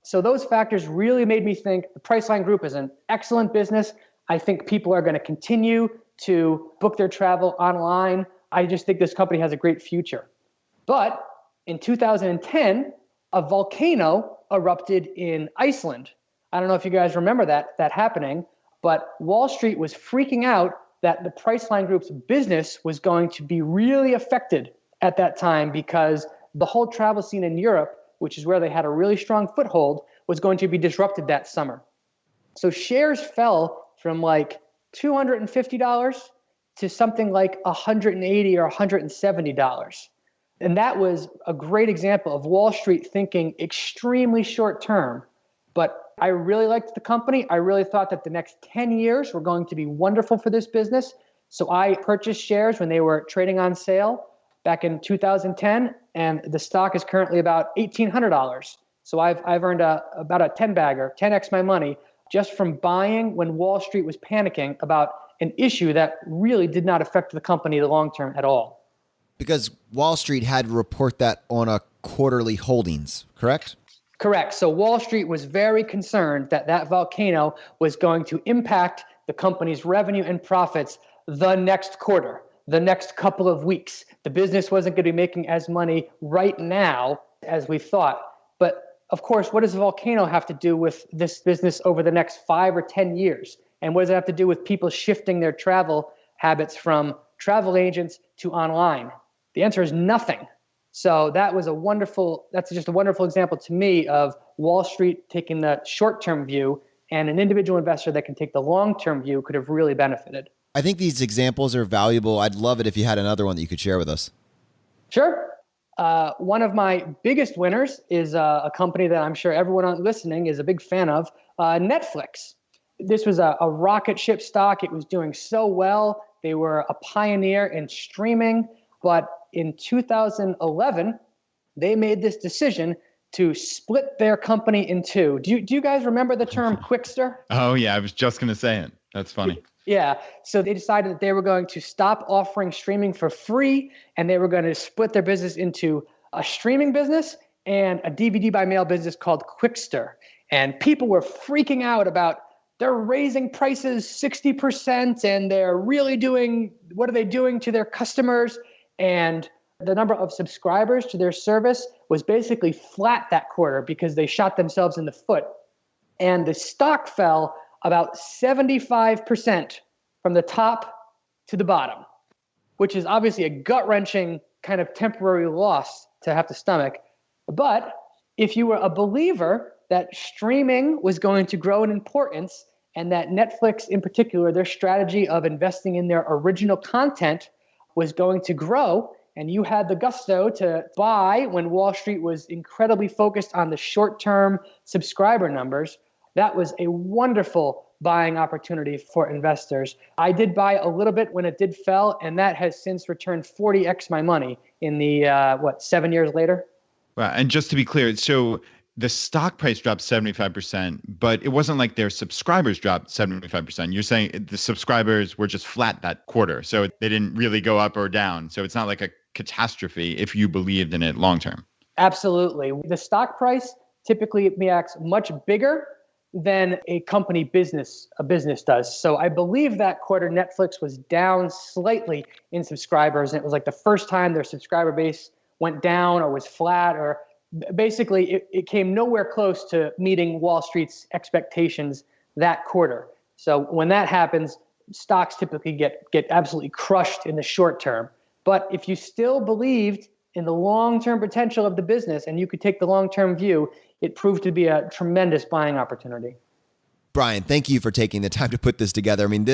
Speaker 4: So those factors really made me think the Priceline Group is an excellent business. I think people are going to continue to book their travel online. I just think this company has a great future. But in 2010, a volcano erupted in Iceland. I don't know if you guys remember that happening, but Wall Street was freaking out that the Priceline Group's business was going to be really affected at that time because the whole travel scene in Europe, which is where they had a really strong foothold, was going to be disrupted that summer. So shares fell from like $250 to something like $180 or $170. And that was a great example of Wall Street thinking extremely short term. But I really liked the company. I really thought that the next 10 years were going to be wonderful for this business. So I purchased shares when they were trading on sale back in 2010, and the stock is currently about $1,800. So I've earned about a 10-bagger, 10x my money, just from buying when Wall Street was panicking about an issue that really did not affect the company the long term at all.
Speaker 2: Because Wall Street had to report that on a quarterly holdings, correct?
Speaker 4: Correct. So Wall Street was very concerned that that volcano was going to impact the company's revenue and profits the next quarter, the next couple of weeks. The business wasn't going to be making as money right now as we thought. But of course, what does a volcano have to do with this business over the next 5 or 10 years? And what does it have to do with people shifting their travel habits from travel agents to online? The answer is nothing. So that's just a wonderful example to me of Wall Street taking the short-term view, and an individual investor that can take the long-term view could have really benefited.
Speaker 2: I think these examples are valuable. I'd love it if you had another one that you could share with us.
Speaker 4: Sure. One of my biggest winners is a company that I'm sure everyone listening is a big fan of, Netflix. This was a rocket ship stock. It was doing so well. They were a pioneer in streaming. But in 2011, they made this decision to split their company in two. Do you guys remember the term Quickster?
Speaker 3: Oh, yeah. I was just going to say it. That's funny.
Speaker 4: Yeah. So they decided that they were going to stop offering streaming for free, and they were going to split their business into a streaming business and a DVD by mail business called Quickster. And people were freaking out about they're raising prices 60% and they're really what are they doing to their customers? And the number of subscribers to their service was basically flat that quarter because they shot themselves in the foot. And the stock fell about 75% from the top to the bottom, which is obviously a gut-wrenching kind of temporary loss to have to stomach. But if you were a believer that streaming was going to grow in importance and that Netflix in particular, their strategy of investing in their original content was going to grow, and you had the gusto to buy when Wall Street was incredibly focused on the short-term subscriber numbers, that was a wonderful buying opportunity for investors. I did buy a little bit when it did fell, and that has since returned 40x my money in the, 7 years later?
Speaker 3: Wow. And just to be clear, so the stock price dropped 75%, but it wasn't like their subscribers dropped 75%. You're saying the subscribers were just flat that quarter. So they didn't really go up or down. So it's not like a catastrophe if you believed in it long term.
Speaker 4: Absolutely. The stock price typically reacts much bigger than a business does. So I believe that quarter Netflix was down slightly in subscribers. And it was like the first time their subscriber base went down or was flat, or basically it came nowhere close to meeting Wall Street's expectations that quarter. So when that happens, stocks typically get absolutely crushed in the short term. But if you still believed in the long-term potential of the business and you could take the long-term view, it proved to be a tremendous buying opportunity.
Speaker 2: Brian, thank you for taking the time to put this together. I mean,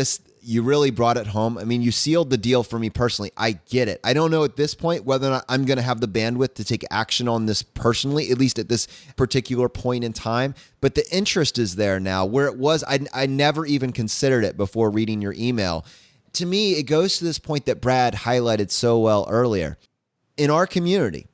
Speaker 2: you really brought it home. I mean, you sealed the deal for me personally. I get it. I don't know at this point whether or not I'm going to have the bandwidth to take action on this personally, at least at this particular point in time. But the interest is there now. Where it was, I never even considered it before reading your email. To me, it goes to this point that Brad highlighted so well earlier. In our community,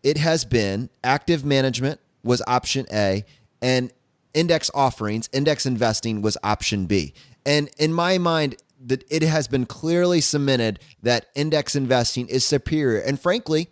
Speaker 2: it has been active management was option A, and index offerings, index investing was option B. And in my mind, that it has been clearly cemented that index investing is superior. And frankly,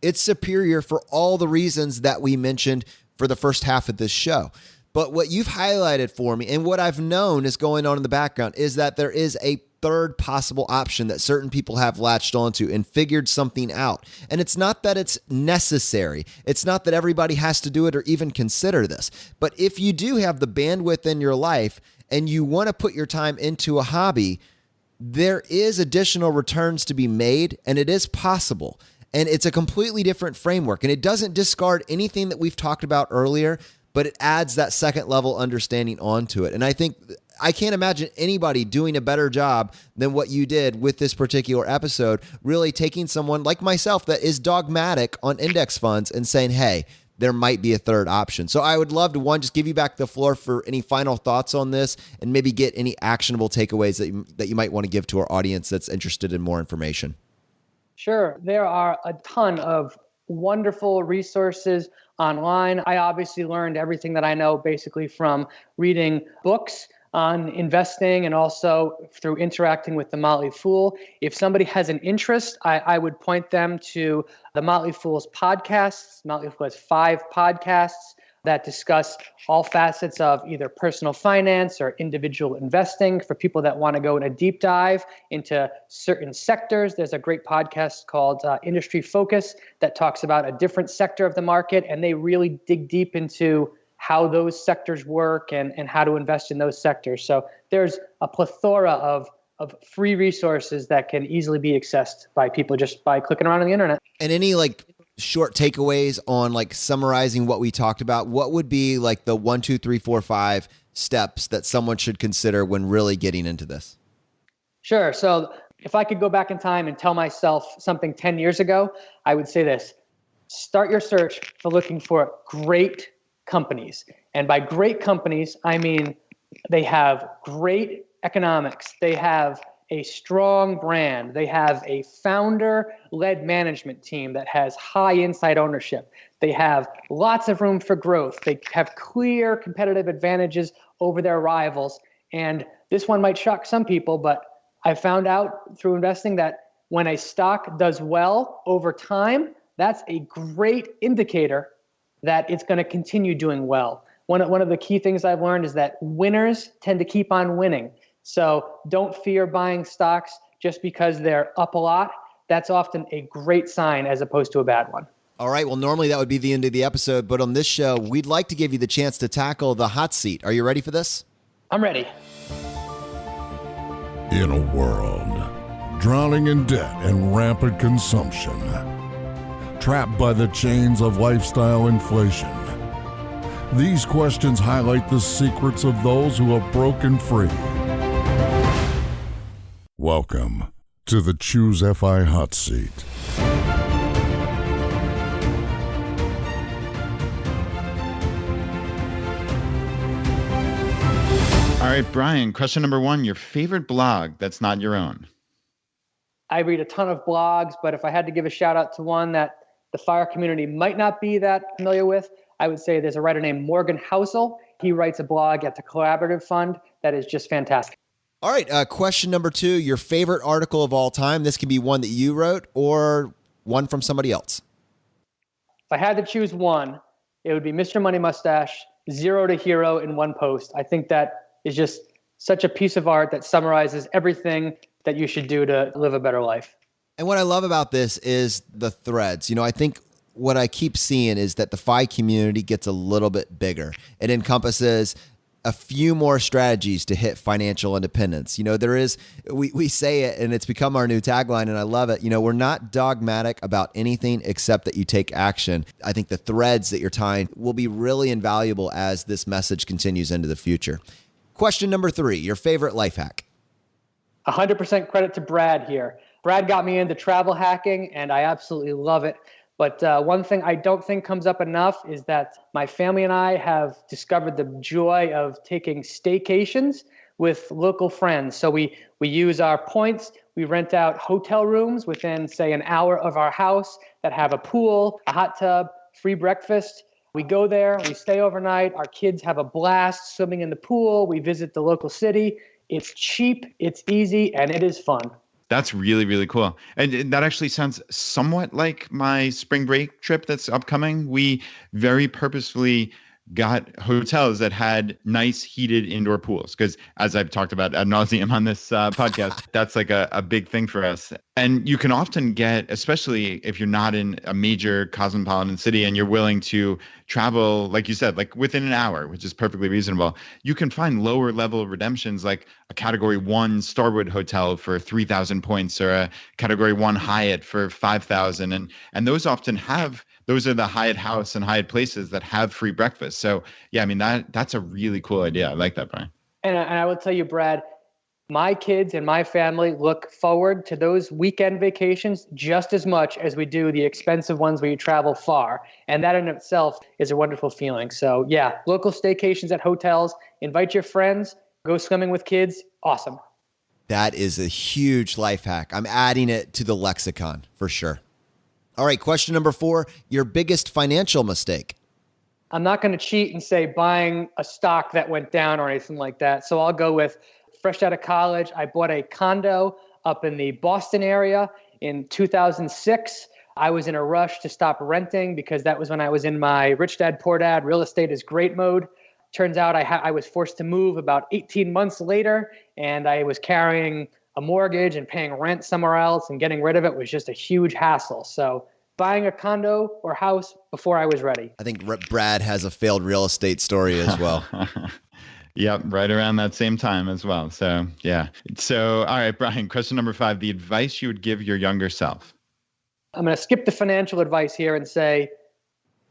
Speaker 2: It's superior for all the reasons that we mentioned for the first half of this show. But what you've highlighted for me and what I've known is going on in the background is that there is a third possible option that certain people have latched onto and figured something out. And it's not that it's necessary. It's not that everybody has to do it or even consider this. But if you do have the bandwidth in your life and you want to put your time into a hobby, there is additional returns to be made, and it is possible. And it's a completely different framework. And it doesn't discard anything that we've talked about earlier, but it adds that second level understanding onto it. And I think I can't imagine anybody doing a better job than what you did with this particular episode, really taking someone like myself that is dogmatic on index funds and saying, hey, there might be a third option. So I would love to, one, just give you back the floor for any final thoughts on this and maybe get any actionable takeaways that you might want to give to our audience that's interested in more information.
Speaker 4: Sure. There are a ton of wonderful resources online. I obviously learned everything that I know basically from reading books on investing and also through interacting with the Motley Fool. If somebody has an interest, I would point them to the Motley Fool's podcasts. Motley Fool has 5 podcasts that discuss all facets of either personal finance or individual investing. For people that want to go in a deep dive into certain sectors, there's a great podcast called Industry Focus that talks about a different sector of the market, and they really dig deep into how those sectors work and how to invest in those sectors. So there's a plethora of free resources that can easily be accessed by people just by clicking around on the internet.
Speaker 2: And any short takeaways on summarizing what we talked about, what would be the 1, 2, 3, 4, 5 steps that someone should consider when really getting into this?
Speaker 4: Sure. So if I could go back in time and tell myself something 10 years ago, I would say this: start your search for looking for great companies. And by great companies, I mean they have great economics. They have a strong brand. They have a founder-led management team that has high inside ownership. They have lots of room for growth. They have clear competitive advantages over their rivals. And this one might shock some people, but I found out through investing that when a stock does well over time, that's a great indicator that it's going to continue doing well. One of the key things I've learned is that winners tend to keep on winning. So don't fear buying stocks just because they're up a lot. That's often a great sign as opposed to a bad one.
Speaker 2: All right. Well, normally that would be the end of the episode, but on this show, we'd like to give you the chance to tackle the hot seat. Are you ready for this?
Speaker 4: I'm ready.
Speaker 1: In a world drowning in debt and rampant consumption, trapped by the chains of lifestyle inflation, these questions highlight the secrets of those who have broken free. Welcome to the ChooseFI Hot Seat.
Speaker 3: All right, Brian, question number 1, your favorite blog that's not your own.
Speaker 4: I read a ton of blogs, but if I had to give a shout out to one that the FIRE community might not be that familiar with, I would say there's a writer named Morgan Housel. He writes a blog at the Collaborative Fund that is just fantastic.
Speaker 2: All right. Question number 2, your favorite article of all time. This can be one that you wrote or one from somebody else.
Speaker 4: If I had to choose one, it would be Mr. Money Mustache, Zero to Hero in one post. I think that is just such a piece of art that summarizes everything that you should do to live a better life.
Speaker 2: And what I love about this is the threads. I think what I keep seeing is that the FI community gets a little bit bigger. It encompasses a few more strategies to hit financial independence. There is, we say it and it's become our new tagline and I love it. We're not dogmatic about anything except that you take action. I think the threads that you're tying will be really invaluable as this message continues into the future. Question number 3, your favorite life hack.
Speaker 4: 100% credit to Brad here. Brad got me into travel hacking and I absolutely love it. But one thing I don't think comes up enough is that my family and I have discovered the joy of taking staycations with local friends. So we use our points. We rent out hotel rooms within, say, an hour of our house that have a pool, a hot tub, free breakfast. We go there, we stay overnight. Our kids have a blast swimming in the pool. We visit the local city. It's cheap, it's easy, and it is fun.
Speaker 3: That's really, really cool. And that actually sounds somewhat like my spring break trip that's upcoming. We very purposefully got hotels that had nice heated indoor pools because, as I've talked about ad nauseum on this podcast, that's like a big thing for us. And you can often get, especially if you're not in a major cosmopolitan city and you're willing to travel, like you said, like within an hour, which is perfectly reasonable, you can find lower level redemptions like a Category 1 Starwood hotel for 3,000 points or a Category 1 Hyatt for 5,000. And those often have, those are the Hyatt House and Hyatt Places that have free breakfast. So yeah, I mean, that's a really cool idea. I like that, Brian.
Speaker 4: And I will tell you, Brad, my kids and my family look forward to those weekend vacations just as much as we do the expensive ones where you travel far. And that in itself is a wonderful feeling. So yeah, local staycations at hotels, invite your friends, go swimming with kids. Awesome.
Speaker 2: That is a huge life hack. I'm adding it to the lexicon for sure. All right, question number 4, your biggest financial mistake.
Speaker 4: I'm not going to cheat and say buying a stock that went down or anything like that. So I'll go with fresh out of college. I bought a condo up in the Boston area in 2006. I was in a rush to stop renting because that was when I was in my rich dad, poor dad, real estate is great mode. Turns out I was forced to move about 18 months later, and I was carrying a mortgage and paying rent somewhere else, and getting rid of it was just a huge hassle. So buying a condo or house before I was ready.
Speaker 2: I think Brad has a failed real estate story as well.
Speaker 3: Yep, right around that same time as well. So yeah. So all right, Brian, question number 5, the advice you would give your younger self.
Speaker 4: I'm going to skip the financial advice here and say,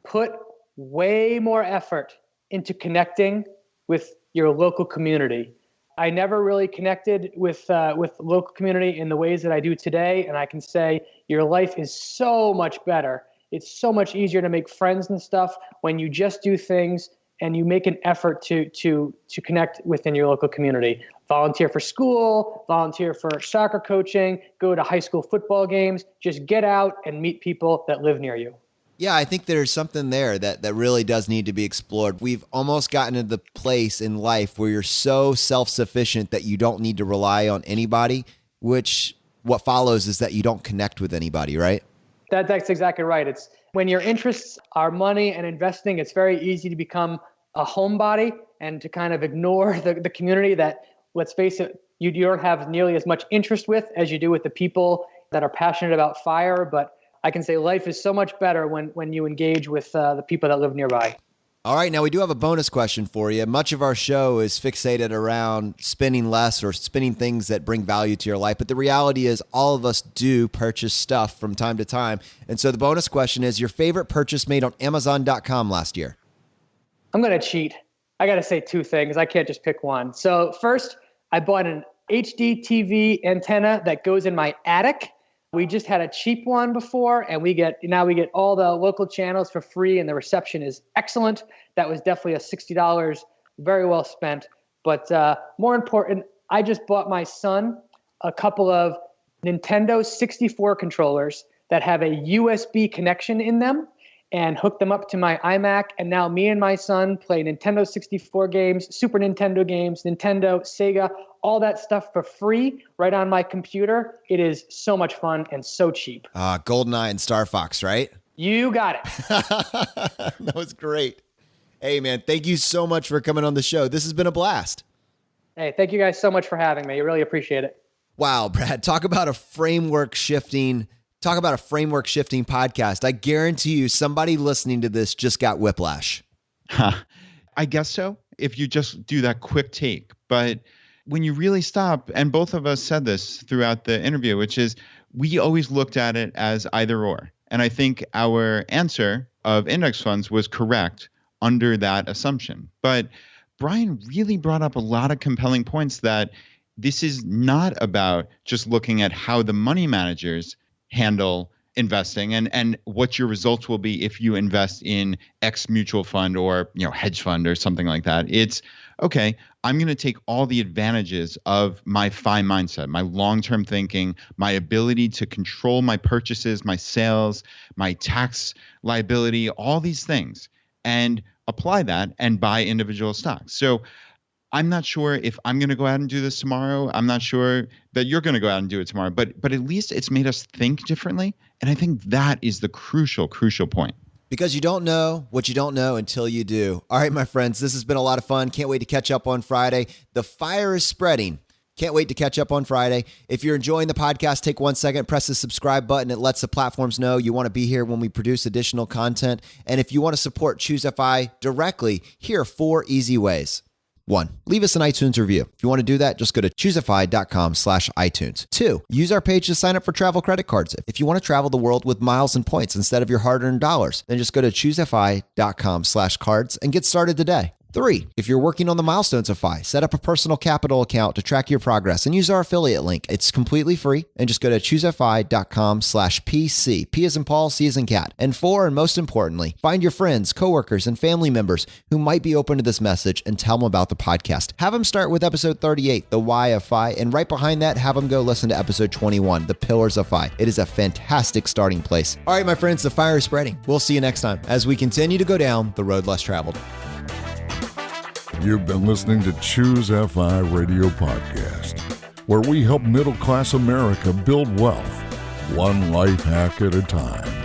Speaker 4: put way more effort into connecting with your local community. I never really connected with local community in the ways that I do today. And I can say your life is so much better. It's so much easier to make friends and stuff when you just do things and you make an effort to connect within your local community. Volunteer for school, volunteer for soccer coaching, go to high school football games, just get out and meet people that live near you.
Speaker 2: Yeah, I think there's something there that really does need to be explored. We've almost gotten to the place in life where you're so self-sufficient that you don't need to rely on anybody, which what follows is that you don't connect with anybody, right?
Speaker 4: That's exactly right. It's when your interests are money and investing, it's very easy to become a homebody and to kind of ignore the community that, let's face it, you don't have nearly as much interest with as you do with the people that are passionate about fire. But I can say life is so much better when you engage with the people that live nearby.
Speaker 2: All right, now we do have a bonus question for you. Much of our show is fixated around spending less or spending things that bring value to your life. But the reality is all of us do purchase stuff from time to time. And so the bonus question is your favorite purchase made on Amazon.com last year.
Speaker 4: I'm going to cheat. I got to say 2 things. I can't just pick one. So first, I bought an HD TV antenna that goes in my attic. We just had a cheap one before, and now we get all the local channels for free, and the reception is excellent. That was definitely a $60 very well spent. But more important, I just bought my son a couple of Nintendo 64 controllers that have a USB connection in them, and hooked them up to my iMac. And now me and my son play Nintendo 64 games, Super Nintendo games, Nintendo, Sega, all that stuff for free right on my computer. It is so much fun and so cheap.
Speaker 2: GoldenEye and Star Fox, right?
Speaker 4: You got it.
Speaker 2: That was great. Hey, man, thank you so much for coming on the show. This has been a blast.
Speaker 4: Hey, thank you guys so much for having me. I really appreciate it.
Speaker 2: Wow, Brad, talk about a framework shifting podcast. I guarantee you somebody listening to this just got whiplash.
Speaker 3: I guess so, if you just do that quick take. But when you really stop, and both of us said this throughout the interview, which is we always looked at it as either or. And I think our answer of index funds was correct under that assumption. But Brian really brought up a lot of compelling points that this is not about just looking at how the money managers handle investing and what your results will be if you invest in X mutual fund or hedge fund or something like that. It's okay, I'm going to take all the advantages of my FI mindset, my long-term thinking, my ability to control my purchases, my sales, my tax liability, all these things, and apply that and buy individual stocks. So I'm not sure if I'm going to go out and do this tomorrow. I'm not sure that you're going to go out and do it tomorrow, but at least it's made us think differently. And I think that is the crucial point.
Speaker 2: Because you don't know what you don't know until you do. All right, my friends, this has been a lot of fun. Can't wait to catch up on Friday. The fire is spreading. Can't wait to catch up on Friday. If you're enjoying the podcast, take 1 second, press the subscribe button. It lets the platforms know you want to be here when we produce additional content. And if you want to support ChooseFI directly, here are 4 easy ways. 1, leave us an iTunes review. If you want to do that, just go to ChooseFI.com/iTunes. 2, use our page to sign up for travel credit cards. If you want to travel the world with miles and points instead of your hard-earned dollars, then just go to ChooseFI.com/cards and get started today. 3, if you're working on the milestones of FI, set up a personal capital account to track your progress and use our affiliate link. It's completely free, and just go to ChooseFI.com/PC. P as in Paul, C as in cat. And 4, and most importantly, find your friends, coworkers, and family members who might be open to this message and tell them about the podcast. Have them start with episode 38, The Why of FI, and right behind that, have them go listen to episode 21, The Pillars of FI. It is a fantastic starting place. All right, my friends, the fire is spreading. We'll see you next time as we continue to go down the road less traveled.
Speaker 1: You've been listening to ChooseFI Radio Podcast, where we help middle-class America build wealth, one life hack at a time.